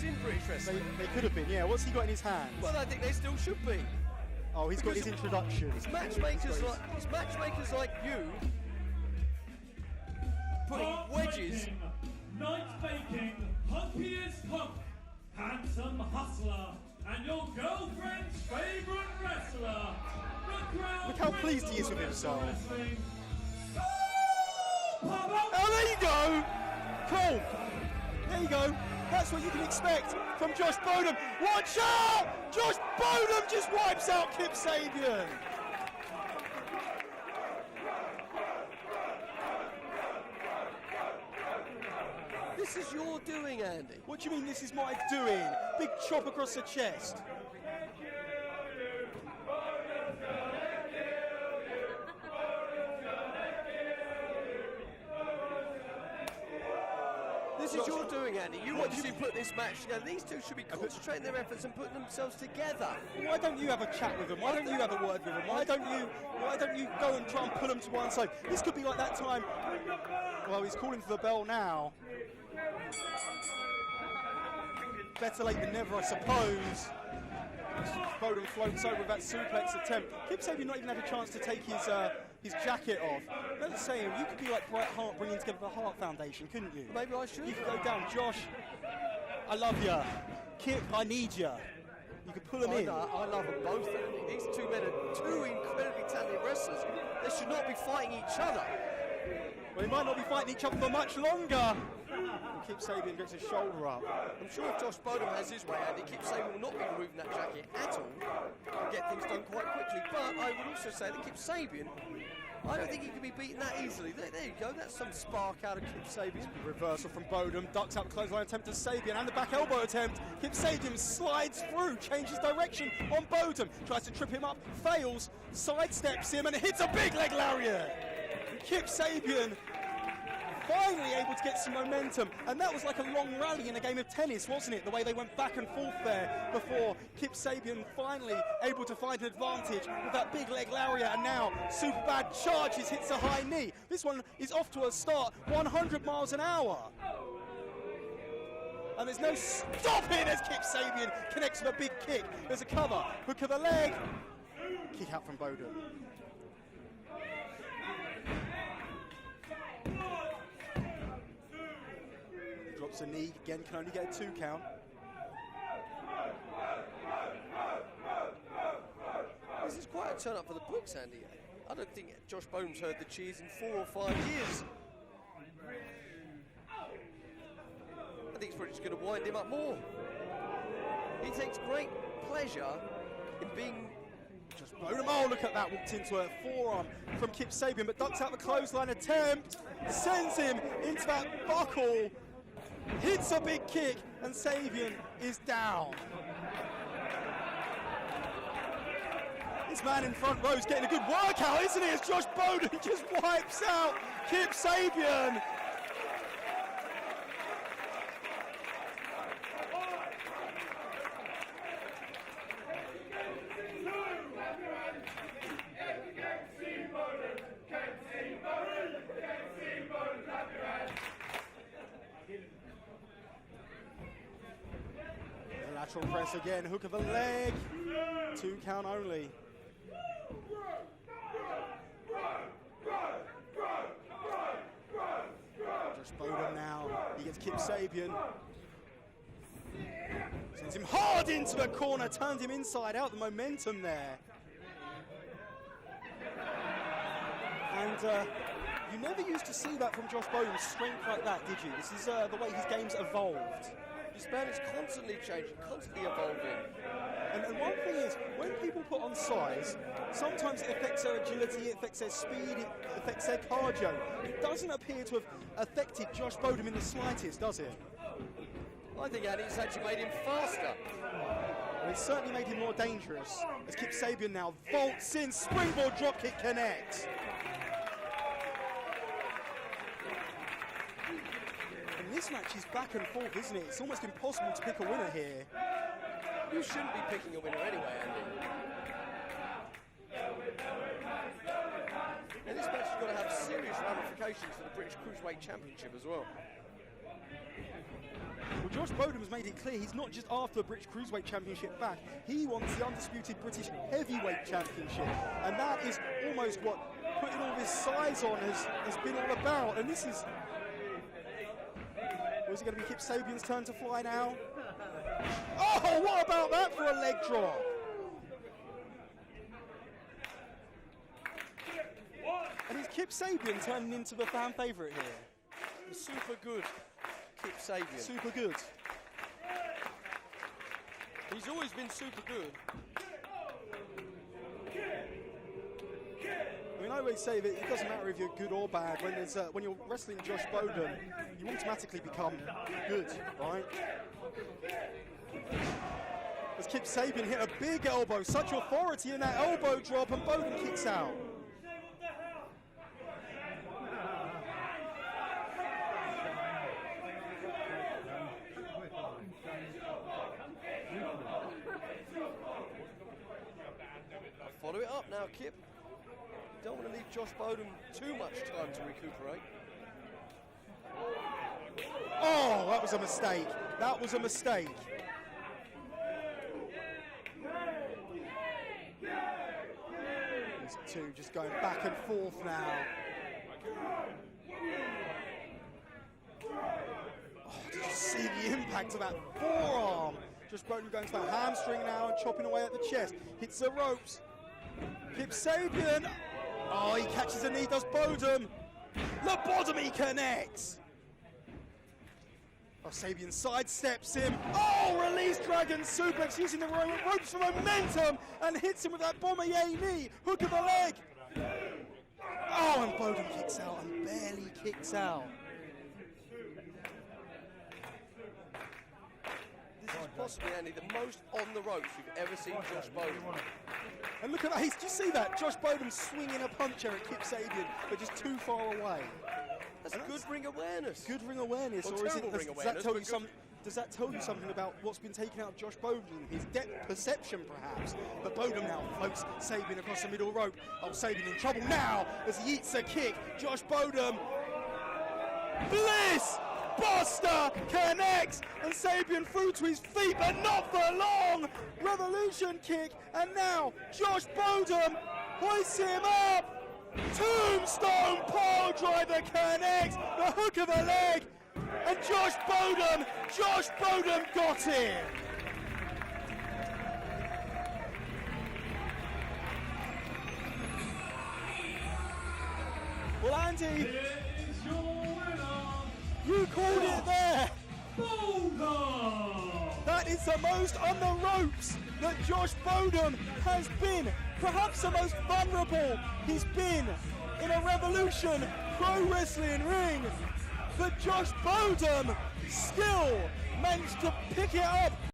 in British wrestling. They could have been, yeah. What's he got in his hand? Well, I think they still should be. Oh, he's got his introduction. It's matchmakers like you putting wedges. Night making, hunky as punk, handsome hustler, and your girlfriend's favourite wrestler. Look how pleased he is with himself. Oh, there you go! Cool! There you go. That's what you can expect from Josh Bodom. Watch out! Josh Bodom just wipes out Kip Sabian. This is your doing, Andy. What do you mean this is my doing? Big chop across the chest. This is your doing, Andy. You want to put this match together. These two should be concentrating their efforts and putting themselves together. Why don't you have a chat with them? Why don't you have a word with them? Why don't you go and try and pull them to one side? This could be like that time. Well, he's calling for the bell now. Better late than never, I suppose. Bodom floats over with that suplex attempt. Kip Sabian not even had a chance to take his jacket off. Let's say you could be like Bret Hart bringing together the Hart Foundation, couldn't you? Maybe I should. You could go down, Josh. I love you. Kip, I need you. You could pull them in. I love them both, Andy. These two men are two incredibly talented wrestlers. They should not be fighting each other. Well, they might not be fighting each other for much longer. Kip Sabian gets his shoulder up. I'm sure if Josh Bodom has his way, Andy, Kip Sabian will not be removing that jacket at all and get things done quite quickly. But I would also say that Kip Sabian, I don't think he can be beaten that easily. There you go, that's some spark out of Kip Sabian. Reversal from Bodom, ducks out the clothesline attempt to Sabian and the back elbow attempt. Kip Sabian slides through, changes direction on Bodom, tries to trip him up, fails, sidesteps him and hits a big leg lariat. Kip Sabian finally able to get some momentum, and that was like a long rally in a game of tennis, wasn't it? The way they went back and forth there before Kip Sabian finally able to find an advantage with that big leg lariat, and now Superbad charges, hits a high knee. This one is off to a start, 100 miles an hour. And there's no stopping as Kip Sabian connects with a big kick. There's a cover, hook of the leg, kick out from Bodom. Drops a knee, again can only get a 2 count. This is quite a turn up for the books, Andy. I don't think Josh Bodom's heard the cheers in 4 or 5 years. I think it's probably just going to wind him up more. He takes great pleasure in being... Just Bodom, oh look at that, walked into a forearm from Kip Sabian, but ducks out the clothesline attempt, sends him into that buckle, hits a big kick, and Sabian is down. This man in front row is getting a good workout, isn't he, as Josh Bodom just wipes out Kip Sabian. Lateral press again, hook of the leg, 2 count only. Josh Bodom now, he gets Kip Sabian. Sends him hard into the corner, turns him inside out, the momentum there. And you never used to see that from Josh Bodom, strength like that, did you? This is the way his game's evolved. This man is constantly changing, constantly evolving. And one thing is, when people put on size, sometimes it affects their agility, it affects their speed, it affects their cardio. It doesn't appear to have affected Josh Bodom in the slightest, does it? I think, Andy, it's actually made him faster. Well, it's certainly made him more dangerous, as Kip Sabian now vaults in, springboard dropkick connects. This match is back and forth, isn't it? It's almost impossible to pick a winner here. You shouldn't be picking a winner anyway, Andy. And this match has got to have serious ramifications for the British Cruiserweight Championship as well. Well, Josh Bodom has made it clear he's not just after the British Cruiserweight Championship back, he wants the undisputed British Heavyweight Championship. And that is almost what putting all this size on has been all about. And this is... Was it going to be Kip Sabian's turn to fly now? Oh, what about that for a leg drop? And is Kip Sabian turning into the fan favourite here? Super good, Kip Sabian. Super good. He's always been super good. I mean, I always say that it doesn't matter if you're good or bad. When you're wrestling Josh Bodom, you automatically become good, right? As Kip Sabian hit a big elbow, such authority in that elbow drop, and Bowden kicks out. Follow it up now, Kip. Don't want to leave Josh Bodom too much time to recuperate. Oh, that was a mistake. That was a mistake. These two just going back and forth now. Oh, did you see the impact of that forearm? Josh Bodom going to that hamstring now and chopping away at the chest. Hits the ropes. Kip Sabian. Oh, he catches a knee, does Bodom. Lobotomy connects. Oh, Sabian sidesteps him. Oh, release dragon suplex using the ropes for momentum and hits him with that bomber knee. Hook of the leg. Oh, and Bodom kicks out and barely kicks out. This is possibly, Andy, the most on the ropes we've ever seen Josh Bodom. And look at that, do you see that? Josh Bodom swinging a puncher at Kip Sabian, but just too far away. That's good ring awareness. Good ring awareness, Well, or is it, terrible ring does that awareness, tell you but some? Does that tell you something about what's been taken out of Josh Bodom? His depth perception, perhaps. But Bodom now floats Sabian across the middle rope. Oh, Sabian in trouble now as he eats a kick. Josh Bodom. Bliss! Buster connects, and Sabian through to his feet, but not for long. Revolution kick, and now Josh Bodom hoists him up. Tombstone pile driver connects, the hook of the leg, and Josh Bodom got it. Well, Andy, Here is your winner, you called it there. Bodom! That is the most on the ropes that Josh Bodom has been. Perhaps the most vulnerable he's been in a Revolution Pro Wrestling ring. But Josh Bodom still managed to pick it up